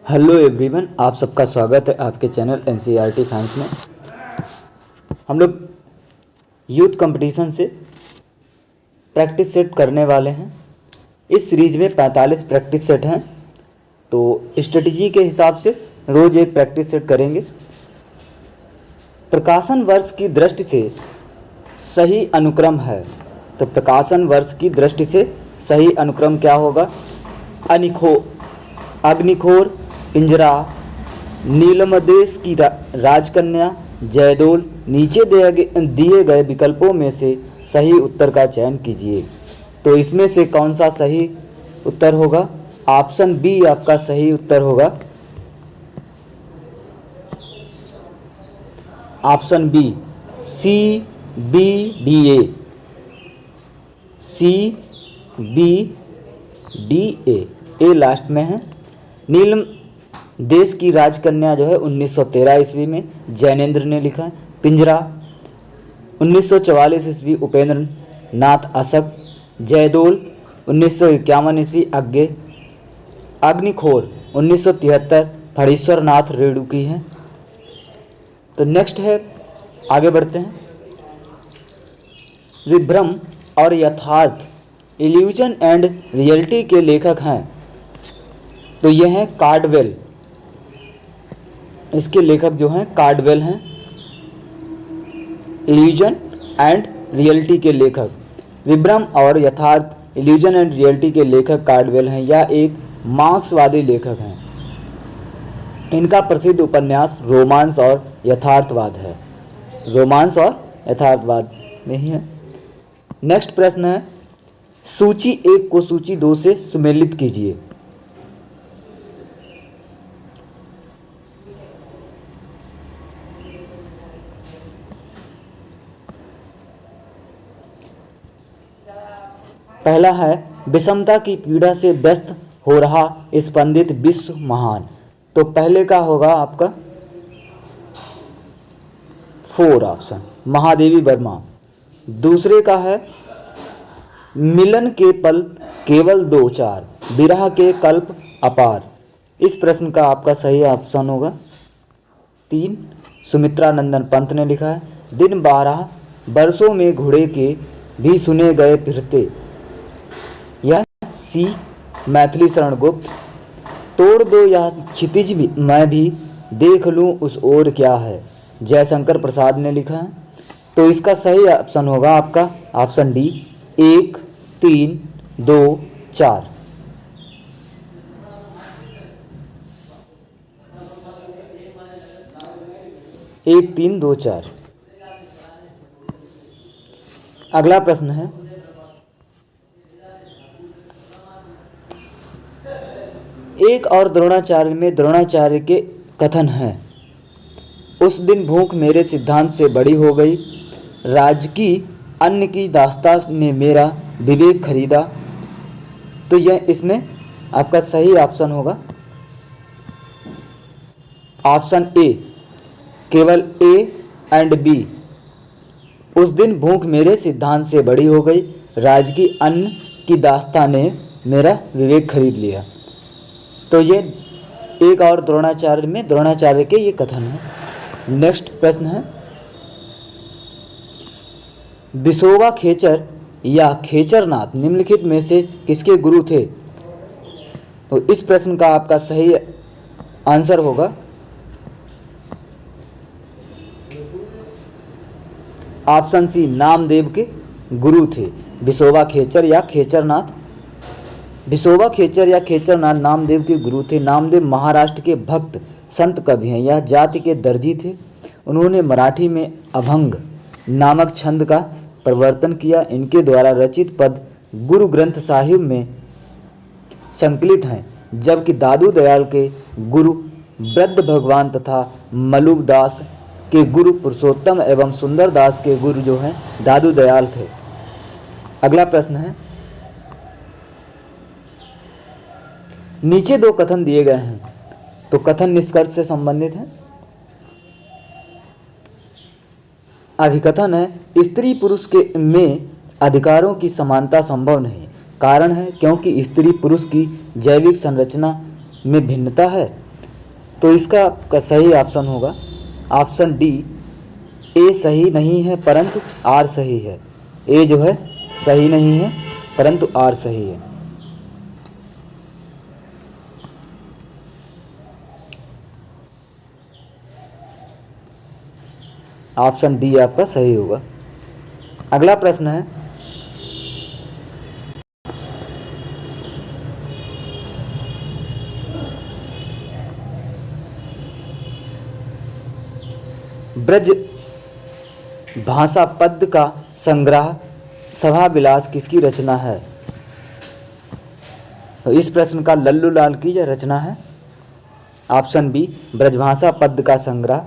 Hello everyone, आप सबका स्वागत है आपके चैनल एनसीईआरटी साइंस में। हम लोग यूथ कंपटीशन से प्रैक्टिस सेट करने वाले हैं। इस सीरीज में 45 प्रैक्टिस सेट हैं, तो स्ट्रेटजी के हिसाब से रोज़ एक प्रैक्टिस सेट करेंगे। प्रकाशन वर्ष की दृष्टि से सही अनुक्रम है, तो प्रकाशन वर्ष की दृष्टि से सही अनुक्रम क्या होगा? अग्निखोर, पिंजरा, नीलमदेश की राजकन्या, जयदोल। नीचे दिए गए विकल्पों में से सही उत्तर का चयन कीजिए। तो इसमें से कौन सा सही उत्तर होगा? ऑप्शन बी आपका सही उत्तर होगा। Option B, C B D A, C B D A last में है। नीलम देश की राजकन्या जो है 1913 ईस्वी में जैनेन्द्र ने लिखा है। पिंजरा 1944 ईस्वी उपेंद्र नाथ अशक। जयदोल 1951 ईस्वी अज्ञे। अग्निखोर 1973 फणीश्वर नाथ रेणु की है। तो नेक्स्ट है, आगे बढ़ते हैं। विभ्रम और यथार्थ, इल्यूजन एंड रियलिटी के लेखक हैं, तो ये हैं कार्डवेल। इसके लेखक जो हैं कार्डवेल हैं। इल्यूजन एंड रियलिटी के लेखक विभ्रम और यथार्थ, इल्यूजन एंड रियलिटी के लेखक कार्डवेल हैं। यह एक मार्क्सवादी लेखक हैं। इनका प्रसिद्ध उपन्यास रोमांस और यथार्थवाद है। रोमांस और यथार्थवाद में ही है। नेक्स्ट प्रश्न है, सूची 1 को सूची 2 से सुमेलित कीजिए। पहला है, विषमता की पीड़ा से व्यस्त हो रहा स्पंदित विश्व महान। तो पहले का होगा आपका 4 ऑप्शन, महादेवी वर्मा। दूसरे का है, मिलन के पल केवल 2-4, विरह के कल्प अपार। इस प्रश्न का आपका सही ऑप्शन होगा 3, सुमित्रा नंदन पंत ने लिखा है। दिन 12 बरसों में घोड़े के भी सुने गए फिरते, यह सी मैथिली शरण गुप्त। तोड़ दो यह क्षितिज भी, मैं भी देख लूं उस ओर क्या है, जयशंकर प्रसाद ने लिखा है। तो इसका सही ऑप्शन होगा आपका ऑप्शन डी, 1, 3, 2, 4। एक, 3, 2, 4। अगला प्रश्न है, एक और द्रोणाचार्य में द्रोणाचार्य के कथन हैं, उस दिन भूख मेरे सिद्धांत से बड़ी हो गई, राजकी अन्न की दास्ता ने मेरा विवेक खरीदा। तो यह इसमें आपका सही ऑप्शन होगा ऑप्शन ए, केवल ए एंड बी। उस दिन भूख मेरे सिद्धांत से बड़ी हो गई, राजकी अन्न की दास्ता ने मेरा विवेक खरीद लिया। तो ये एक और द्रोणाचार्य में द्रोणाचार्य के ये कथन है। नेक्स्ट प्रश्न है, बिसोबा खेचर या खेचरनाथ निम्नलिखित में से किसके गुरु थे? तो इस प्रश्न का आपका सही आंसर होगा ऑप्शन सी, नामदेव के गुरु थे बिसोबा खेचर या खेचरनाथ। बिसोबा खेचर या खेचरनाथ नामदेव के गुरु थे। नामदेव महाराष्ट्र के भक्त संत कवि हैं। यह जाति के दर्जी थे। उन्होंने मराठी में अभंग नामक छंद का प्रवर्तन किया। इनके द्वारा रचित पद गुरु ग्रंथ साहिब में संकलित हैं, जबकि दादू दयाल के गुरु वृद्ध भगवान तथा मलुब दास के गुरु पुरुषोत्तम एवं सुंदर दास के गुरु जो हैं दादू दयाल थे। अगला प्रश्न है, नीचे 2 कथन दिए गए हैं, तो कथन निष्कर्ष से संबंधित है। अभिकथन है, स्त्री पुरुष के में अधिकारों की समानता संभव नहीं। कारण है क्योंकि स्त्री पुरुष की जैविक संरचना में भिन्नता है। तो इसका का सही ऑप्शन होगा ऑप्शन डी, ए सही नहीं है परंतु आर सही है। ए जो है सही नहीं है परंतु आर सही है। ऑप्शन डी आपका सही होगा। अगला प्रश्न है, ब्रज भाषा पद्य का संग्रह सभा विलास किसकी रचना है? तो इस प्रश्न का लल्लू लाल की यह रचना है। ऑप्शन बी, ब्रजभाषा पद्य का संग्रह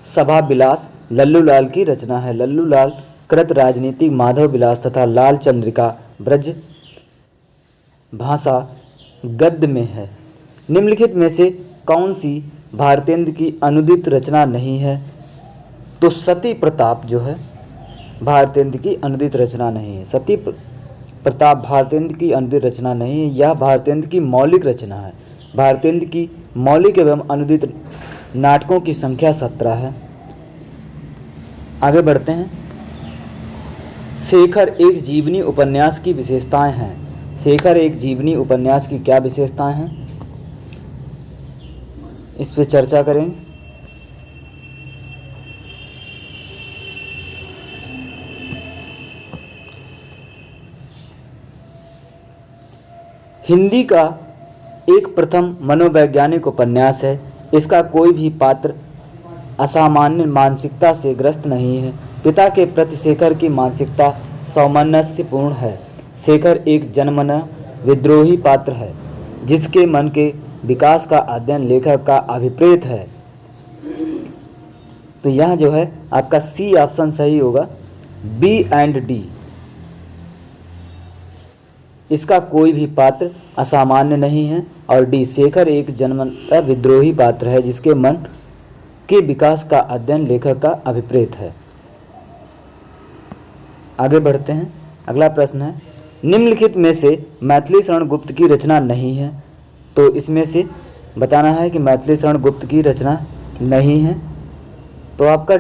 सभा विलास लल्लू लाल की रचना है। लल्लू लाल कृत राजनीतिक माधव विलास तथा लाल चंद्रिका ब्रज भाषा गद्य में है। निम्नलिखित में से कौन सी भारतेंद्र की अनुदित रचना नहीं है? तो सती प्रताप जो है भारतेंद्र की अनुदित रचना नहीं है। सती प्रताप भारतेंद्र की अनुदित रचना नहीं है, यह भारतेंद्र की मौलिक रचना है। भारतेंद्र की मौलिक एवं अनुदित नाटकों की संख्या 17 है। आगे बढ़ते हैं। शेखर एक जीवनी उपन्यास की विशेषताएं हैं। शेखर एक जीवनी उपन्यास की क्या विशेषताएं हैं, इस पर चर्चा करें। हिंदी का एक प्रथम मनोवैज्ञानिक उपन्यास है। इसका कोई भी पात्र असामान्य मानसिकता से ग्रस्त नहीं है। पिता के प्रति शेखर की मानसिकता सामंजस्यपूर्ण है। शेखर एक जनमन विद्रोही पात्र है जिसके मन के विकास का अध्ययन लेखक का अभिप्रेत है। तो यह जो है आपका सी ऑप्शन सही होगा, बी एंड डी। इसका कोई भी पात्र असामान्य नहीं है और डी, शेखर एक जन्मतः विद्रोही पात्र है जिसके मन के विकास का अध्ययन लेखक का अभिप्रेत है। आगे बढ़ते हैं। अगला प्रश्न है, निम्नलिखित में से मैथिली शरण गुप्त की रचना नहीं है। तो इसमें से बताना है कि मैथिली शरण गुप्त की रचना नहीं है। तो आपका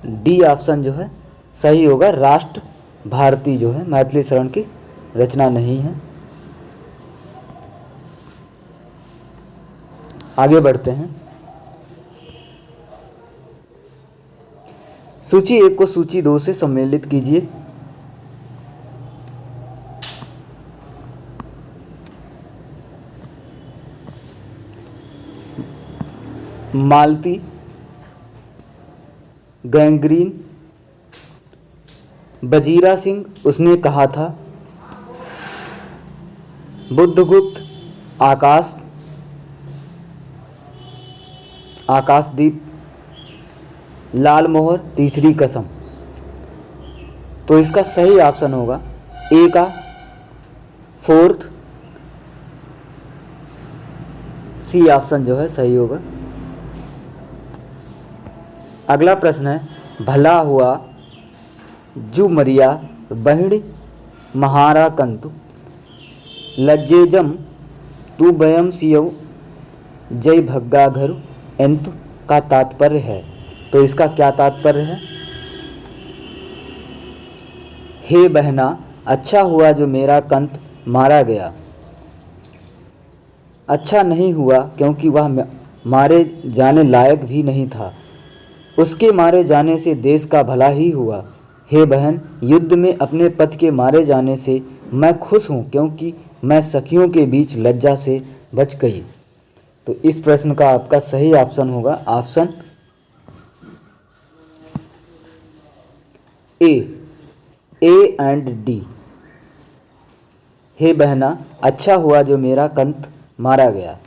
डी ऑप्शन जो है सही होगा, राष्ट्र भारती जो है मैथिली शरण की रचना नहीं है। आगे बढ़ते हैं। सूची 1 को सूची 2 से सम्मिलित कीजिए। मालती, गैंग्रीन, बजीरा सिंह उसने कहा था, बुद्धगुप्त, आकाश, आकाशदीप, लाल मोहर, तीसरी कसम। तो इसका सही ऑप्शन होगा ए का फोर्थ, सी ऑप्शन जो है सही होगा। अगला प्रश्न है, भला हुआ जू मरिया बहिणी महारा कंतु लज्जेजम तू बयम सियऊ जय भग्गा घर एंतु का तात्पर्य है। तो इसका क्या तात्पर्य है? हे बहना, अच्छा हुआ जो मेरा कंत मारा गया। अच्छा नहीं हुआ क्योंकि वह मारे जाने लायक भी नहीं था। उसके मारे जाने से देश का भला ही हुआ। हे बहन, युद्ध में अपने पति के मारे जाने से मैं खुश हूँ क्योंकि मैं सखियों के बीच लज्जा से बच गई। तो इस प्रश्न का आपका सही ऑप्शन होगा ऑप्शन ए एंड डी। हे बहना, अच्छा हुआ जो मेरा कंत मारा गया।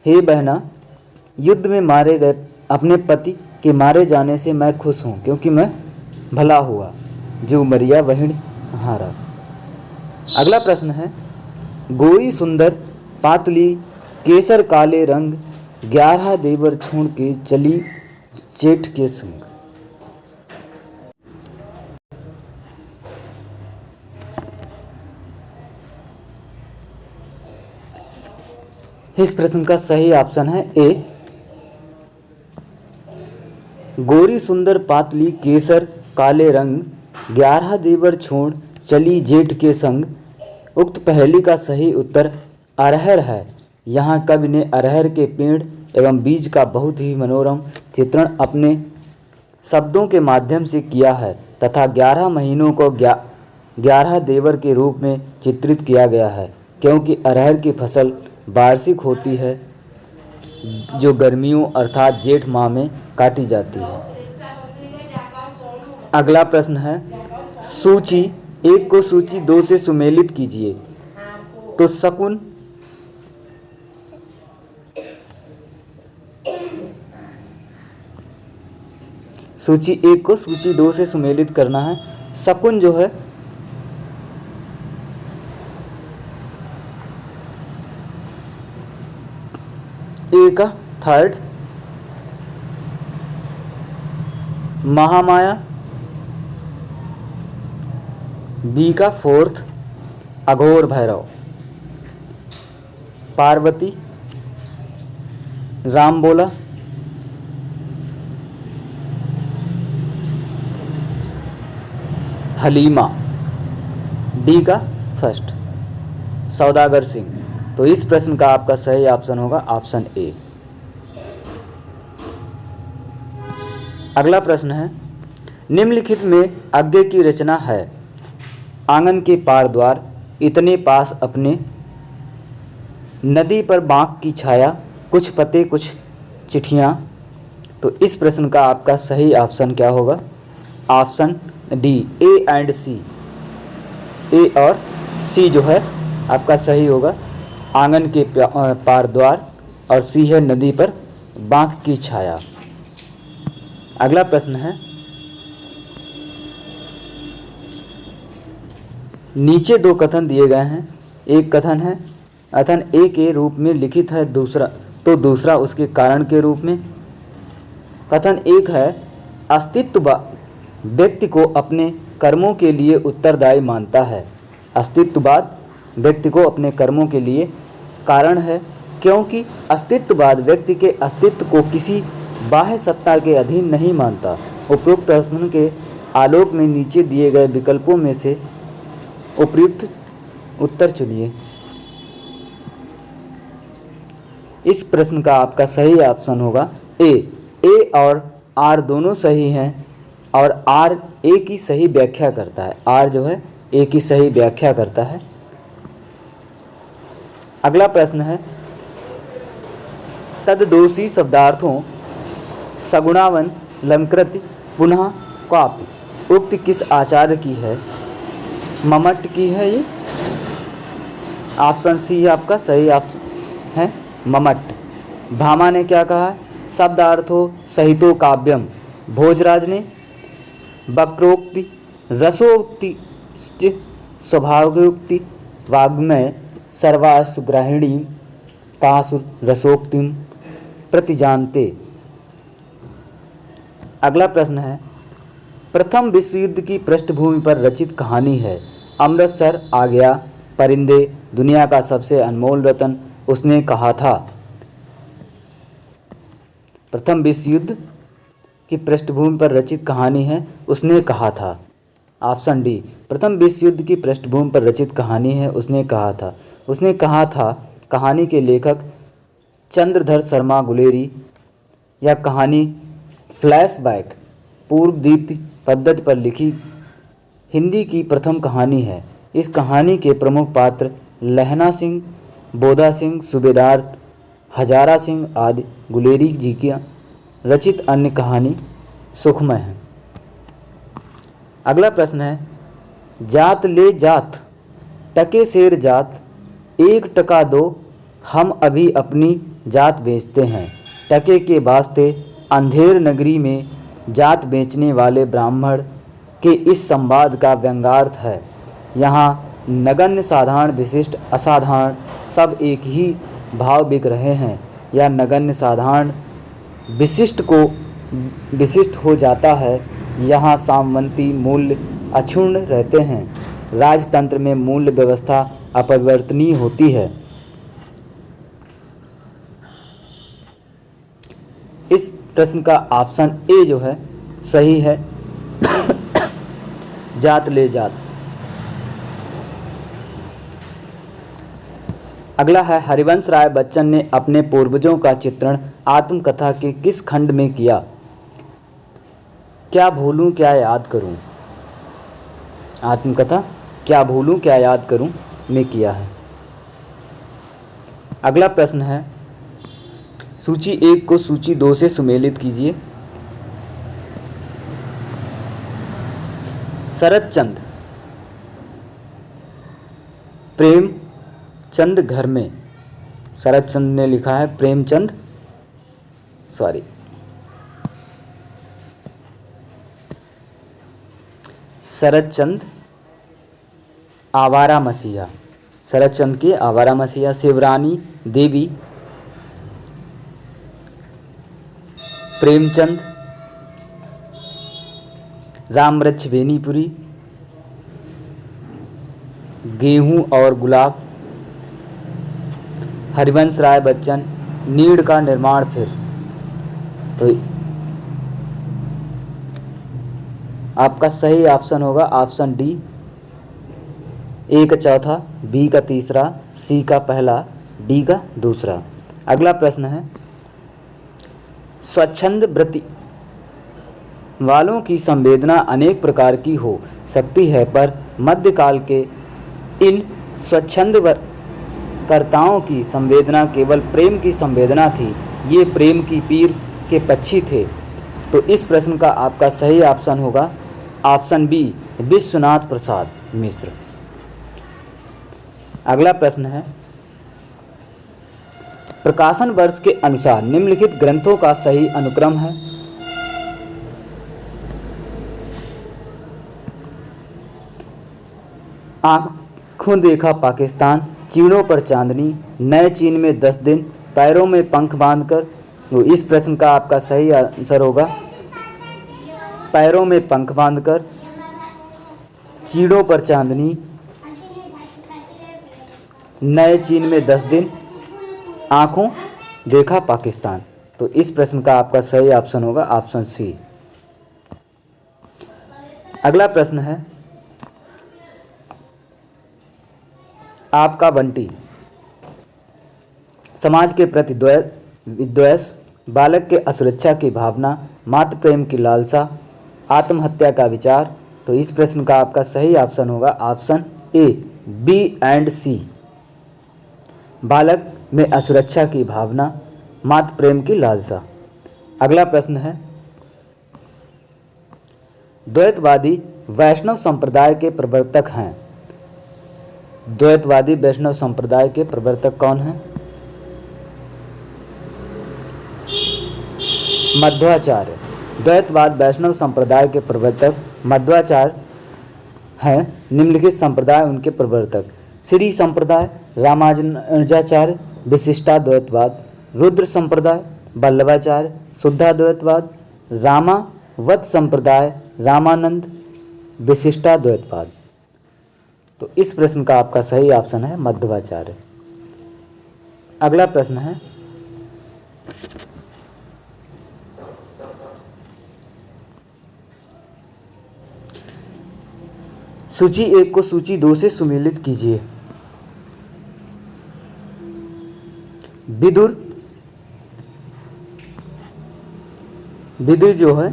हे बहना, युद्ध में मारे गए अपने पति के मारे जाने से मैं खुश हूँ क्योंकि मैं भला हुआ जो मरिया वहिण हारा। अगला प्रश्न है, गोरी सुंदर पातली केसर काले रंग 11 देवर छोड़ के चली जेठ के संग। इस प्रश्न का सही ऑप्शन है ए। गोरी सुंदर पातली केसर काले रंग, 11 देवर छोड़ चली जेठ के संग। उक्त पहेली का सही उत्तर अरहर है। यहाँ कवि ने अरहर के पेड़ एवं बीज का बहुत ही मनोरम चित्रण अपने शब्दों के माध्यम से किया है तथा 11 महीनों को 11 देवर के रूप में चित्रित किया गया है, क्योंकि अरहर की फसल वार्षिक होती है जो गर्मियों अर्थात जेठ माह में काटी जाती है। अगला प्रश्न है, सूची 1 को सूची 2 से सुमेलित कीजिए। तो शकुन सूची 1 को सूची 2 से सुमेलित करना है। शकुन जो है ए का थर्ड, महामाया बी का फोर्थ, अघोर भैरव, पार्वती, राम बोला, हलीमा, डी का फर्स्ट, सौदागर सिंह। तो इस प्रश्न का आपका सही ऑप्शन होगा ऑप्शन ए। अगला प्रश्न है, निम्नलिखित में आगे की रचना है। आंगन के पार द्वार, इतने पास अपने, नदी पर बांक की छाया, कुछ पते कुछ चिट्ठियाँ। तो इस प्रश्न का आपका सही ऑप्शन क्या होगा? ऑप्शन डी, ए एंड सी। ए और सी जो है आपका सही होगा। आंगन के पार द्वार और सी है नदी पर बांक की छाया। अगला प्रश्न है, नीचे 2 कथन दिए गए हैं। एक कथन है कथन ए के रूप में लिखित है, दूसरा उसके कारण के रूप में। कथन 1 है, अस्तित्ववाद व्यक्ति को अपने कर्मों के लिए उत्तरदायी मानता है। अस्तित्ववाद व्यक्ति को अपने कर्मों के लिए कारण है, क्योंकि अस्तित्ववाद व्यक्ति के अस्तित्व को किसी बाह्य सत्ता के अधीन नहीं मानता। उपरोक्त प्रश्न के आलोक में नीचे दिए गए विकल्पों में से उपयुक्त उत्तर चुनिए। इस प्रश्न का आपका सही ऑप्शन होगा ए। ए और आर दोनों सही हैं और आर ए की सही व्याख्या करता है। आर जो है ए की सही व्याख्या करता है। अगला प्रश्न है, तद्दोषी शब्दार्थों सगुणावन लंकृति पुनः कापि उक्त किस आचार्य की है? मम्मट की है ये। ऑप्शन सी आपका सही ऑप्शन है, मम्मट। भामा ने क्या कहा है? शब्दार्थो सहितो काव्यम। भोजराज ने वक्रोक्ति रसोक्ति स्वभावोक्ति वाग्मय सर्वासुग्राहिणी तासु रसोक्तिम प्रतिजानते। अगला प्रश्न है, प्रथम विश्व युद्ध की पृष्ठभूमि पर रचित कहानी है। अमृतसर आ गया परिंदे दुनिया का सबसे अनमोल रतन उसने कहा था। प्रथम विश्व युद्ध की पृष्ठभूमि पर रचित कहानी है, उसने कहा था। ऑप्शन डी, प्रथम विश्व युद्ध की पृष्ठभूमि पर रचित कहानी है, उसने कहा था। उसने कहा था कहानी के लेखक चंद्रधर शर्मा गुलेरी। यह कहानी फ्लैशबैक पूर्व दीप्ति पद्धति पर लिखी हिंदी की प्रथम कहानी है। इस कहानी के प्रमुख पात्र लहना सिंह, बोधा सिंह, सूबेदार हजारा सिंह आदि। गुलेरी जी की रचित अन्य कहानी सुखमय है। अगला प्रश्न है, जात ले जात टके शेर जात, 1 टका दो हम अभी अपनी जात बेचते हैं। टके के वास्ते अंधेर नगरी में जात बेचने वाले ब्राह्मण के इस संवाद का व्यंग्यार्थ है। यहाँ नगण्य साधारण विशिष्ट असाधारण सब एक ही भाव बिक रहे हैं। या नगण्य साधारण विशिष्ट को विशिष्ट हो जाता है। यहाँ सामंती मूल्य अक्षुण्ण रहते हैं। राजतंत्र में मूल्य व्यवस्था अपरिवर्तनीय होती है। इस प्रश्न का ऑप्शन ए जो है सही है। जात ले जात। अगला है, हरिवंश राय बच्चन ने अपने पूर्वजों का चित्रण आत्मकथा के किस खंड में किया? क्या भूलूं क्या याद करूं। आत्मकथा क्या भूलूं क्या याद करूं में किया है। अगला प्रश्न है, सूची 1 को सूची 2 से सुमेलित कीजिए। शरतचंद प्रेमचंद घर में। शरतचंद ने लिखा है प्रेमचंद, सॉरी, शरतचंद आवारा मसीहा। शरतचंद की आवारा मसीहा। शिवरानी देवी प्रेमचंद रामवृक्ष बेनीपुरी। गेहूं और गुलाब। हरिवंश राय बच्चन नीड़ का निर्माण फिर। तो आपका सही ऑप्शन होगा ऑप्शन डी, ए का चौथा, बी का तीसरा, सी का पहला, डी का दूसरा। अगला प्रश्न है, स्वच्छंद वृत्ति वालों की संवेदना अनेक प्रकार की हो सकती है, पर मध्यकाल के इन स्वच्छंद कर्ताओं की संवेदना केवल प्रेम की संवेदना थी। ये प्रेम की पीर के पक्षी थे। तो इस प्रश्न का आपका सही ऑप्शन होगा ऑप्शन बी, विश्वनाथ प्रसाद मिश्र। अगला प्रश्न है, प्रकाशन वर्ष के अनुसार निम्नलिखित ग्रंथों का सही अनुक्रम है। आंखों देखा पाकिस्तान, चीड़ों पर चांदनी, नए चीन में 10 दिन, पैरों में पंख बांधकर। तो इस प्रश्न का आपका सही आंसर होगा पैरों में पंख बांधकर, चीड़ों पर चांदनी, नए चीन में 10 दिन, आंखों देखा पाकिस्तान। तो इस प्रश्न का आपका सही ऑप्शन होगा ऑप्शन सी। अगला प्रश्न है, आपका बंटी समाज के प्रति विद्वेष, बालक के असुरक्षा की भावना, मातृ प्रेम की लालसा, आत्महत्या का विचार। तो इस प्रश्न का आपका सही ऑप्शन होगा ऑप्शन ए, बी एंड सी, बालक में असुरक्षा की भावना, मातृ प्रेम की लालसा। अगला प्रश्न है, द्वैतवादी वैष्णव संप्रदाय के प्रवर्तक हैं। द्वैतवादी वैष्णव संप्रदाय के प्रवर्तक कौन हैं? मध्वाचार्य। द्वैतवाद वैष्णव संप्रदाय के प्रवर्तक मध्वाचार्य हैं। निम्नलिखित संप्रदाय उनके प्रवर्तक, श्री संप्रदाय, रामानुजाचार्य, विशिष्टाद्वैतवाद, रुद्र संप्रदाय, वल्लभाचार्य, शुद्धाद्वैतवाद, रामावत संप्रदाय, रामानंद, विशिष्टाद्वैतवाद। तो इस प्रश्न का आपका सही ऑप्शन है मध्वाचार्य। अगला प्रश्न है, सूची 1 को सूची 2 से सुमेलित कीजिए। विदुर जो है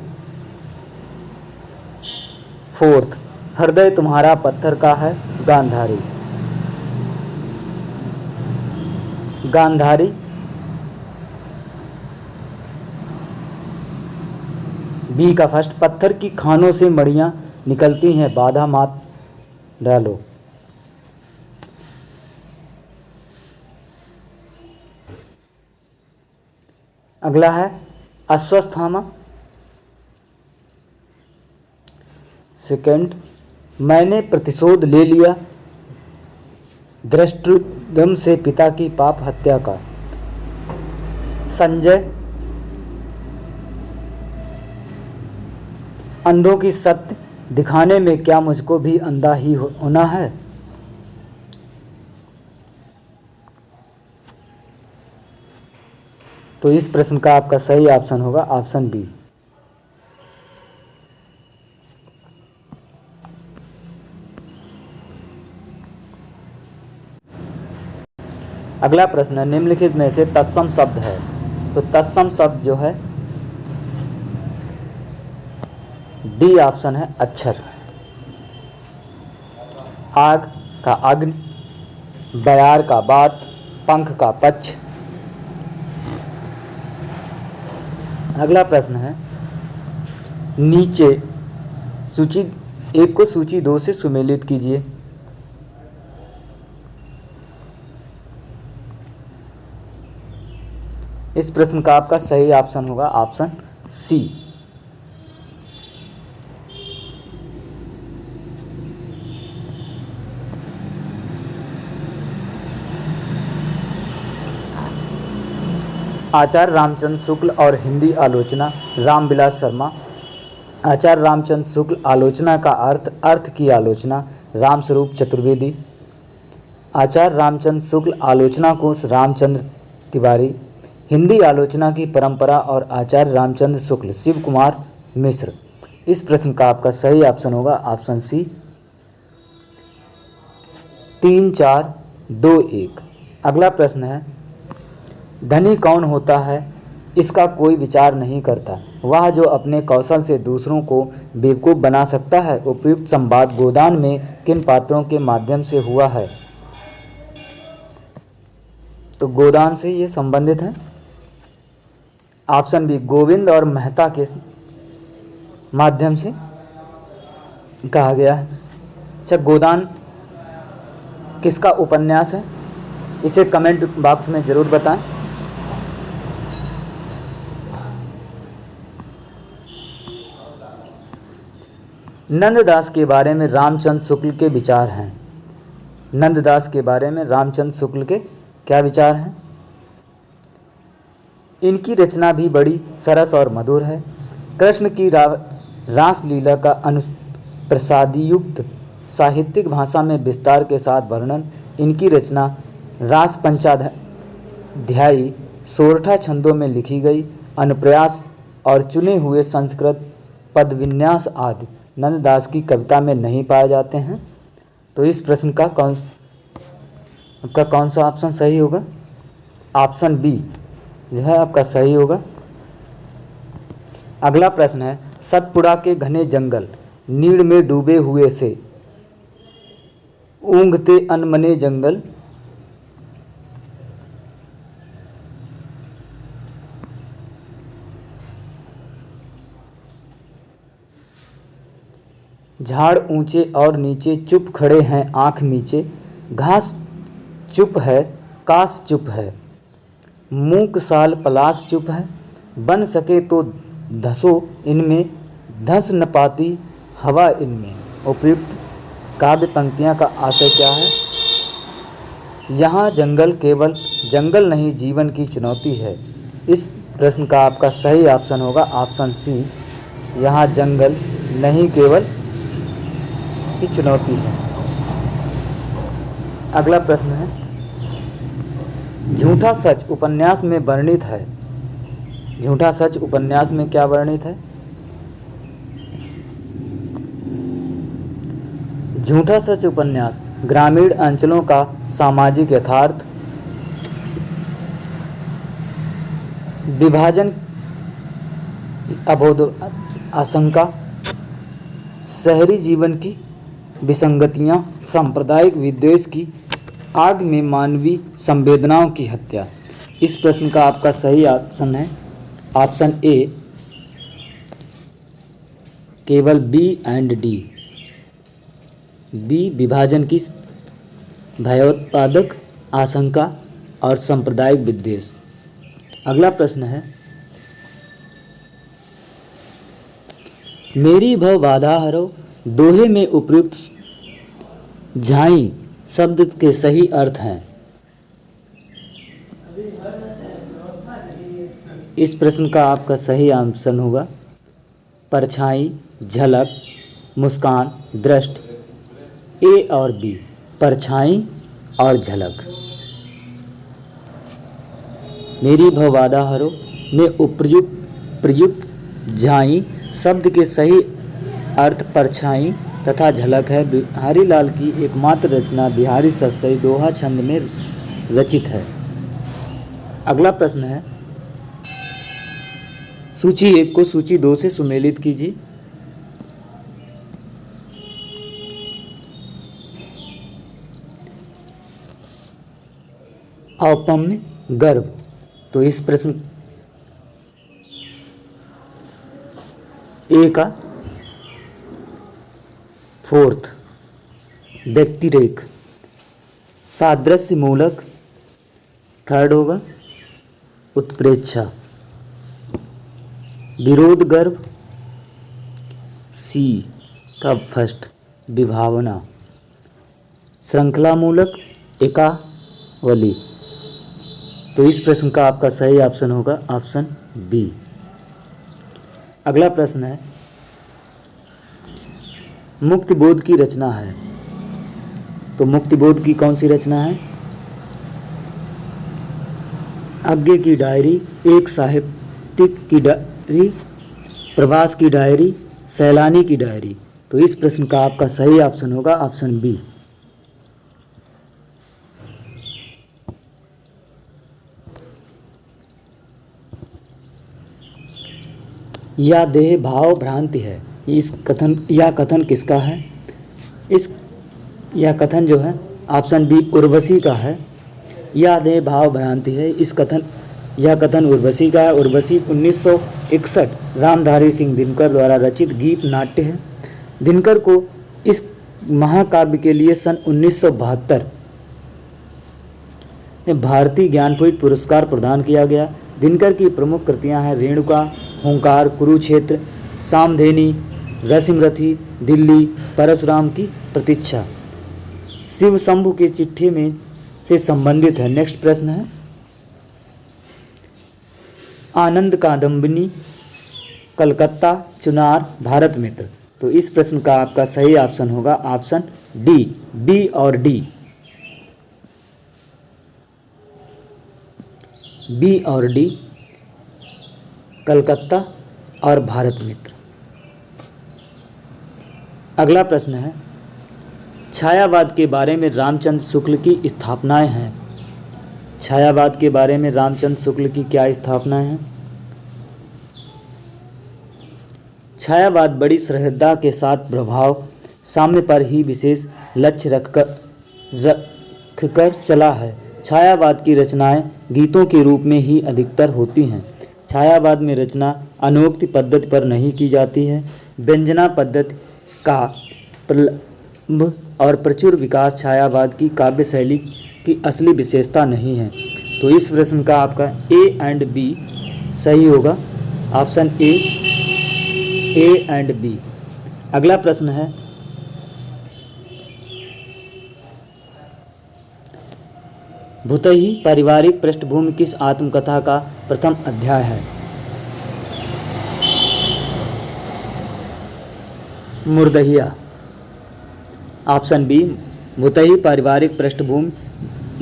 4th। हृदय तुम्हारा पत्थर का है, गांधारी। गांधारी बी का फर्स्ट, पत्थर की खानों से मड़ियां निकलती हैं, बाधा मात डालो। अगला है अश्वत्थामा, सेकंड, मैंने प्रतिशोध ले लिया धृष्टद्युम्न से पिता की पाप हत्या का। संजय, अंधों की सत्य दिखाने में क्या मुझको भी अंधा ही होना है। तो इस प्रश्न का आपका सही ऑप्शन होगा ऑप्शन बी। अगला प्रश्न है, निम्नलिखित में से तत्सम शब्द है। तो तत्सम शब्द जो है डी ऑप्शन है अक्षर। आग का अग्नि, बयार का बात, पंख का पक्ष। अगला प्रश्न है, नीचे सूची एक को सूची 2 से सुमेलित कीजिए। इस प्रश्न का आपका सही ऑप्शन होगा ऑप्शन सी। आचार्य रामचंद्र शुक्ल और हिंदी आलोचना रामविलास शर्मा। आचार्य रामचंद्र शुक्ल आलोचना का अर्थ की आलोचना रामस्वरूप चतुर्वेदी। आचार्य रामचंद्र शुक्ल आलोचना को रामचंद्र तिवारी। हिंदी आलोचना की परंपरा और आचार्य रामचंद्र शुक्ल शिव कुमार मिश्र। इस प्रश्न का आपका सही ऑप्शन होगा ऑप्शन सी। 3 4 2 1। अगला प्रश्न है, धनी कौन होता है इसका कोई विचार नहीं करता, वह जो अपने कौशल से दूसरों को बेवकूफ़ बना सकता है। उपयुक्त संवाद गोदान में किन पात्रों के माध्यम से हुआ है? तो गोदान से ये संबंधित है। ऑप्शन बी, गोविंद और मेहता के माध्यम से कहा गया है। अच्छा, गोदान किसका उपन्यास है? इसे कमेंट बॉक्स में ज़रूर बताएं। नंददास के बारे में रामचंद्र शुक्ल के विचार हैं। नंददास के बारे में रामचंद्र शुक्ल के क्या विचार हैं? इनकी रचना भी बड़ी सरस और मधुर है। कृष्ण की रासलीला का अनुप्रसादयुक्त साहित्यिक भाषा में विस्तार के साथ वर्णन। इनकी रचना रास पंचाध्यायी सोरठा छंदों में लिखी गई। अनुप्रयास और चुने हुए संस्कृत पदविन्यास आदि नंददास की कविता में नहीं पाए जाते हैं। तो इस प्रश्न का कौन सा ऑप्शन सही होगा? ऑप्शन बी जो है आपका सही होगा। अगला प्रश्न है, सतपुड़ा के घने जंगल नीड़ में डूबे हुए से ऊँघते अनमने जंगल। झाड़ ऊंचे और नीचे चुप खड़े हैं आँख नीचे। घास चुप है, काश चुप है, मूक साल पलाश चुप है। बन सके तो धसो इनमें, धस न पाती हवा इनमें। उपयुक्त काव्य पंक्तियाँ का आशय क्या है? यहाँ जंगल केवल जंगल नहीं जीवन की चुनौती है। इस प्रश्न का आपका सही ऑप्शन होगा ऑप्शन सी। यहाँ जंगल नहीं केवल की चुनौती है। अगला प्रश्न है, झूठा सच उपन्यास में वर्णित है। झूठा सच उपन्यास में क्या वर्णित है? झूठा सच उपन्यास ग्रामीण अंचलों का सामाजिक यथार्थ, विभाजन अबोध आशंका, शहरी जीवन की विसंगतियां, सांप्रदायिक विद्वेष की आग में मानवीय संवेदनाओं की हत्या। इस प्रश्न का आपका सही ऑप्शन है ऑप्शन ए, केवल बी एंड डी। बी विभाजन की भयोत्पादक आशंका और सांप्रदायिक विद्वेष। अगला प्रश्न है, मेरी भव बाधा हरो दोहे में उपयुक्त झाई शब्द के सही अर्थ हैं। इस प्रश्न का आपका सही ऑप्शन होगा परछाई, झलक, मुस्कान, दृष्ट। ए और बी, परछाई और झलक। मेरी भवादा हरो में उपयुक्त प्रयुक्त झाई शब्द के सही अर्थ परछाई तथा झलक है बिहारी लाल की एकमात्र रचना बिहारी सस्तई दोहा छंद में रचित है। अगला प्रश्न है, सूची 1 को सूची 2 से सुमेलित कीजिए। औपम्य गर्भ, तो इस प्रश्न ए का 4th व्यक्तिरेख, सादृश्य मूलक 3rd होगा, उत्प्रेक्षा, विरोध गर्भ सी का 1st विभावना, श्रृंखला मूलक एकावली। तो इस प्रश्न का आपका सही ऑप्शन होगा ऑप्शन बी। अगला प्रश्न है, मुक्तिबोध की रचना है, तो मुक्तिबोध की कौन सी रचना है? आज्ञे की डायरी, एक साहित्यिक की डायरी, प्रवास की डायरी, सैलानी की डायरी। तो इस प्रश्न का आपका सही ऑप्शन होगा ऑप्शन बी। या देह भाव भ्रांति है, यह कथन किसका है? यह कथन जो है ऑप्शन बी उर्वशी का है। यह देह भाव भ्रांति है, यह कथन उर्वशी का है। उर्वशी 1961 रामधारी सिंह दिनकर द्वारा रचित गीत नाट्य है। दिनकर को इस महाकाव्य के लिए सन 1972 में भारतीय ज्ञानपीठ पुरस्कार प्रदान किया गया। दिनकर की प्रमुख कृतियां हैं रेणुका, हुंकार, कुरुक्षेत्र, सामधेनी, रसिमरथी, दिल्ली, परशुराम की प्रतीक्षा। शिव शंभु के चिट्ठी में से संबंधित है। नेक्स्ट प्रश्न है, आनंद कादम्बिनी, कलकत्ता, चुनार, भारत मित्र। तो इस प्रश्न का आपका सही ऑप्शन होगा ऑप्शन डी, बी और डी, बी और डी, कलकत्ता और भारत मित्र। अगला प्रश्न है, छायावाद के बारे में रामचंद्र शुक्ल की स्थापनाएं हैं। छायावाद के बारे में रामचंद्र शुक्ल की क्या स्थापनाएं हैं? छायावाद बड़ी श्रद्धा के साथ प्रभाव साम्य पर ही विशेष लक्ष्य रखकर चला है। छायावाद की रचनाएं गीतों के रूप में ही अधिकतर होती हैं। छायावाद में रचना अनोक्ति पद्धति पर नहीं की जाती है। व्यंजना पद्धति का प्रलंब और प्रचुर विकास छायावाद की काव्य शैली की असली विशेषता नहीं है। तो इस प्रश्न का आपका ए एंड बी सही होगा, ऑप्शन ए एंड बी। अगला प्रश्न है, भुतही पारिवारिक पृष्ठभूमि किस आत्मकथा का प्रथम अध्याय है? मुर्दहिया, ऑप्शन बी भुतही पारिवारिक पृष्ठभूमि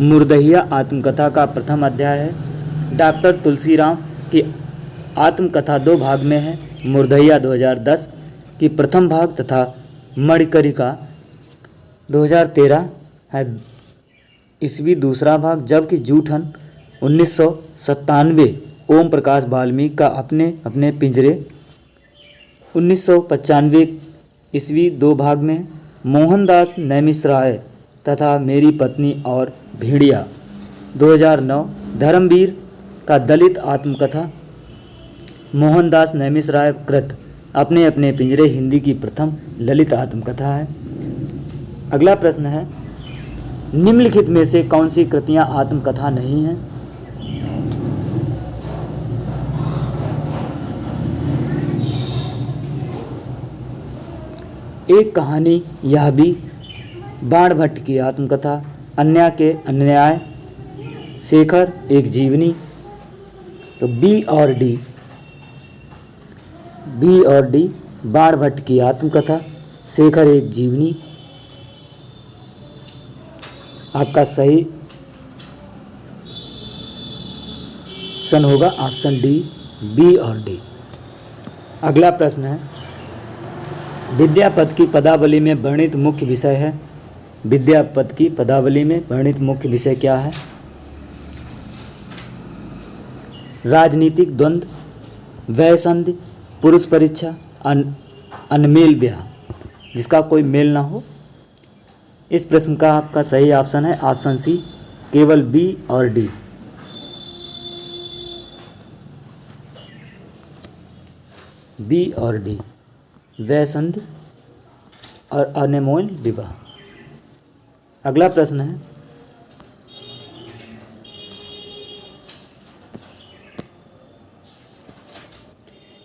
मुर्दहिया आत्मकथा का प्रथम अध्याय है। डॉक्टर तुलसीराम की आत्मकथा 2 भाग में है। मुर्दहिया 2010 की प्रथम भाग तथा मणिकरिका 2013 है ईस्वी दूसरा भाग, जबकि जूठन 1997 ओम प्रकाश वाल्मीकि का अपने अपने पिंजरे 1995 ईस्वी 2 भाग में। मोहनदास नैमिषराय तथा मेरी पत्नी और भेड़िया 2009। धर्मवीर का दलित आत्मकथा मोहनदास नैमिषराय कृत अपने अपने पिंजरे हिंदी की प्रथम ललित आत्मकथा है। अगला प्रश्न है, निम्नलिखित में से कौन सी कृतियां आत्मकथा नहीं हैं? एक कहानी यह भी, बाणभट्ट की आत्मकथा, अन्याय के अन्याय, शेखर एक जीवनी। तो बी और डी, बाणभट्ट की आत्मकथा, शेखर एक जीवनी आपका सही ऑप्शन होगा ऑप्शन डी, बी और डी। अगला प्रश्न है, विद्यापति की पदावली में वर्णित मुख्य विषय है। विद्यापति की पदावली में वर्णित मुख्य विषय क्या है? राजनीतिक द्वंद्व, वयसंधि, पुरुष परीक्षा, अनमेल ब्याह, जिसका कोई मेल ना हो। इस प्रश्न का आपका सही ऑप्शन है ऑप्शन सी, केवल बी और डी। बी और डी, वयसंधि और अनमोल विवाह। अगला प्रश्न है,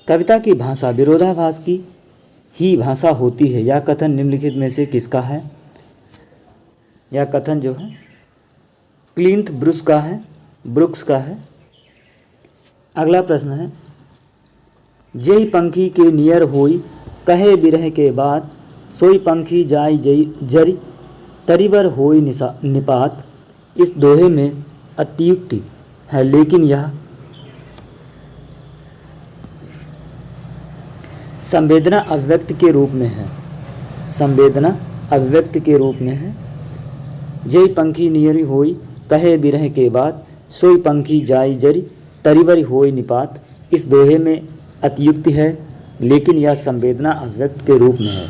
कविता की भाषा विरोधाभास की ही भाषा होती है, यह कथन निम्नलिखित में से किसका है? यह कथन जो है क्लिंट ब्रुक्स का है। अगला प्रश्न है, जेहि पंखी के नियर होई कहे बिरह के बाद, सोई पंखी जाई जरी तरीवर होई निपात। इस दोहे में अतियुक्ति है, लेकिन यह संवेदना अभिव्यक्त के रूप में है। संवेदना अभिव्यक्त के रूप में है। जेहि पंखी नियर होई कहे बिरह के बाद, सोई पंखी जाई जरी तरीवर होई निपात। इस दोहे में अतियुक्ति है, लेकिन यह संवेदना अभिव्यक्त के रूप में है,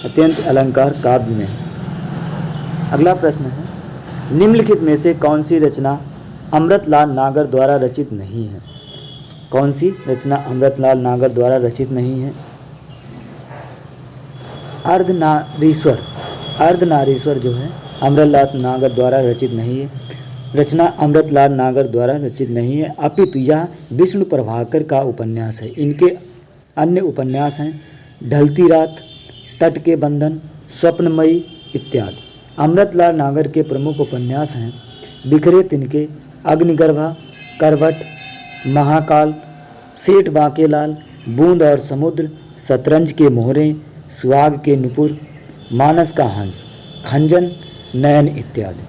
अत्यंत अलंकार काव्य में है। अगला प्रश्न है, निम्नलिखित में से कौन सी रचना अमृतलाल नागर द्वारा रचित नहीं है? कौन सी रचना अमृतलाल नागर द्वारा रचित नहीं है? अर्धनारीश्वर जो है अमृतलाल नागर द्वारा रचित नहीं है। रचना अमृतलाल नागर द्वारा रचित नहीं है, अपितु यह विष्णु प्रभाकर का उपन्यास है। इनके अन्य उपन्यास हैं ढलती रात, तट के बंधन, स्वप्नमयी इत्यादि। अमृतलाल नागर के प्रमुख उपन्यास हैं बिखरे तिनके, अग्निगर्भा, करवट, महाकाल, सेठ बांकेलाल, बूंद और समुद्र, शतरंज के मोहरे, सुहाग के नुपुर, मानस का हंस, खंजन, नयन इत्यादि।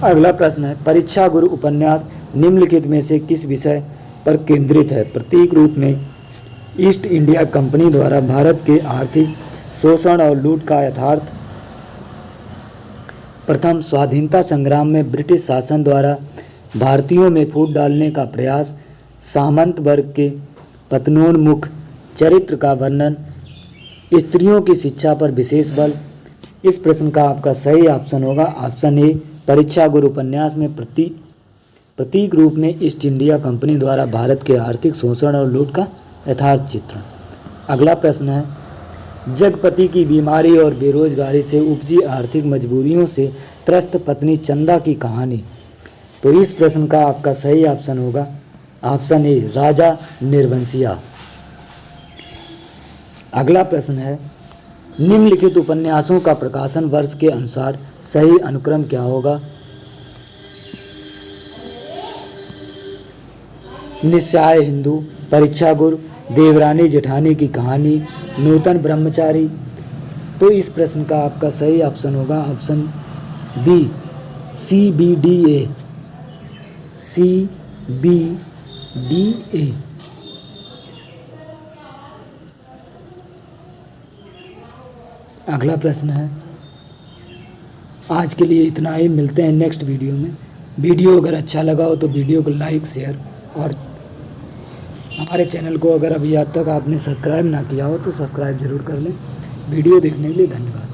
अगला प्रश्न है, परीक्षा गुरु उपन्यास निम्नलिखित में से किस विषय पर केंद्रित है? प्रतीक रूप में ईस्ट इंडिया कंपनी द्वारा भारत के आर्थिक शोषण और लूट का यथार्थ, प्रथम स्वाधीनता संग्राम में ब्रिटिश शासन द्वारा भारतीयों में फूट डालने का प्रयास, सामंत वर्ग के पतनोन्मुख चरित्र का वर्णन, स्त्रियों की शिक्षा पर विशेष बल। इस प्रश्न का आपका सही ऑप्शन होगा ऑप्शन ए, परीक्षा गुरु उपन्यास में प्रतीक रूप में ईस्ट इंडिया कंपनी द्वारा भारत के आर्थिक शोषण और लूट का यथार्थ चित्रण। अगला प्रश्न है, जगपति की बीमारी और बेरोजगारी से उपजी आर्थिक मजबूरियों से त्रस्त पत्नी चंदा की कहानी। तो इस प्रश्न का आपका सही ऑप्शन होगा ऑप्शन ए, राजा निर्वंशिया। अगला प्रश्न है, निम्नलिखित उपन्यासों का प्रकाशन वर्ष के अनुसार सही अनुक्रम क्या होगा? निस्सहाय हिंदू, परीक्षा गुरु, देवरानी जेठानी की कहानी, नूतन ब्रह्मचारी। तो इस प्रश्न का आपका सही ऑप्शन होगा ऑप्शन बी, CBDA। अगला प्रश्न है, आज के लिए इतना ही, मिलते हैं नेक्स्ट वीडियो में। वीडियो अगर अच्छा लगा हो तो वीडियो को लाइक, शेयर और हमारे चैनल को अगर अभी आज तक आपने सब्सक्राइब ना किया हो तो सब्सक्राइब जरूर कर लें। वीडियो देखने के लिए धन्यवाद।